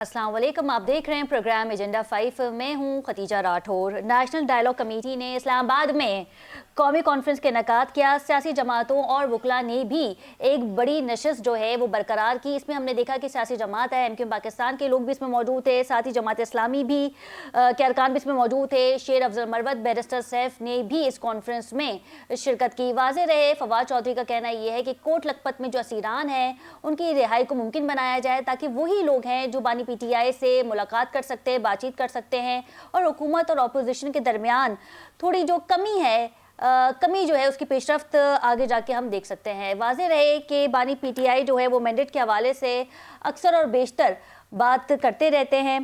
अस्सलाम वालेकुम, आप देख रहे हैं प्रोग्राम एजेंडा 5। मैं हूं Khatija Rathore. National dialogue committee ने इस्लामाबाद में कौमी कॉन्फ्रेंस के इनेकाद किया। सियासी जमातों और वकला ने भी एक बड़ी नशिस्त जो है वो बरकरार की। इसमें हमने देखा कि सियासी जमात है, एमक्यूएम पाकिस्तान के लोग भी इसमें मौजूद थे, साथ ही जमात इस्लामी भी के अरकान भी इसमें मौजूद थे। शेर अफजल मरवत, बैरिस्टर सैफ ने भी इस कॉन्फ्रेंस में शिरकत की। वाज़े रहे फवाद चौधरी का कहना यह है कि कोट लखपत में जो असीरान हैं उनकी रिहाई को मुमकिन बनाया जाए, ताकि वही लोग हैं जो बानी पीटीआई से मुलाकात कर सकते हैं, बातचीत कर सकते हैं और हुकूमत और अपोजिशन के दरमियान थोड़ी जो कमी है कमी जो है उसकी पेशरफ्त आगे जाके हम देख सकते हैं। वाज़े रहे कि बानी पीटीआई जो है वो मैंडेट के हवाले से अक्सर और बेशतर बात करते रहते हैं।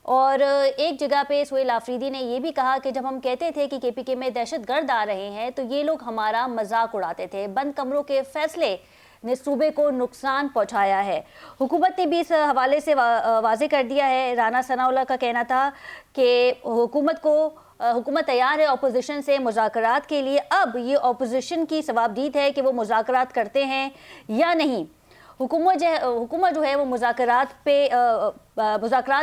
और एक जगह पे सुहेल आफरीदी ने ये भी कहा कि जब हम कहते थे कि केपीके में दहशतगर्द आ रहे हैं तो ये लोग हमारा मजाक उड़ाते थे। बंद कमरों के फैसले ने सूबे को नुकसान पहुंचाया है। हुकूमत ने भी इस हवाले से वाज़े कर दिया है। राना सनाउल्लाह का कहना था कि हुकूमत तैयार है अपोजिशन से मुज़ाकरात के लिए। अब ये अपोजिशन की सवाबदीद है कि वो मुज़ाकरात करते हैं या नहीं। हुकूमत जो है वो मुज़ाकरात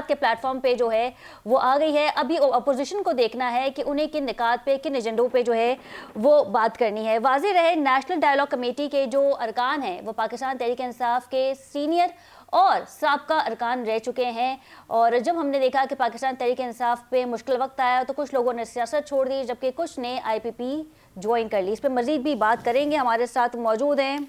के प्लेटफॉर्म पे जो है वो आ गई है। अभी अपोजिशन को देखना है कि उन्हें किन निकात पे, किन एजेंडों पे जो है वो बात करनी है। वाज़े रहे नेशनल डायलॉग कमेटी के जो अरकान हैं वो पाकिस्तान तहरीक इंसाफ के सीनियर और साबका अरकान रह चुके हैं। और जब हमने देखा कि पाकिस्तान तहरीक इंसाफ पे मुश्किल वक्त आया तो कुछ लोगों ने सियासत छोड़ दी, जबकि कुछ ने IPP ज्वाइन कर ली। इस पर मज़ीद भी बात करेंगे। हमारे साथ मौजूद हैं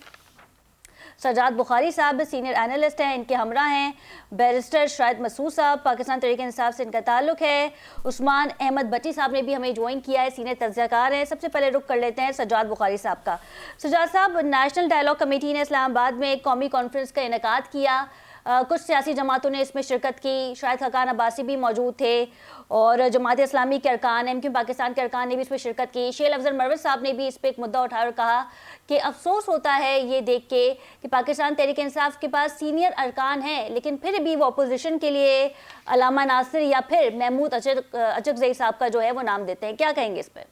सजाद बुखारी साहब, सीनियर एनालिस्ट हैं, इनके हमरा हैं बैरिस्टर शाहिद मसूद साहब, पाकिस्तान तहरीक इंसाफ से इनका ताल्लुक है। उस्मान अहमद भट्टी साहब ने भी हमें ज्वाइन किया है, सीनियर तज्ज़ियाकार हैं। सबसे पहले रुख कर लेते हैं सजाद बुखारी साहब का। सजाद साहब, नेशनल डायलॉग कमेटी ने इस्लामाबाद में एक कौमी कॉन्फ्रेंस का इनेकाद किया। कुछ सियासी जमातों ने इसमें शिरकत की, शायद हकान अब्बासी भी मौजूद थे और जमात इस्लामी के अरकान, एमक्यूएम पाकिस्तान के अरकान ने भी इसमें शिरकत की। शेर अफजल मरवत साहब ने भी इस पर एक मुद्दा उठाया और कहा कि अफसोस होता है ये देख के कि पाकिस्तान तहरीक इंसाफ के पास सीनियर अरकान हैं, लेकिन फिर भी वो अपोजिशन के लिए अलामा नासिर या फिर महमूद अचकज़ई साहब का जो है वो नाम देते हैं। क्या कहेंगे इस पर?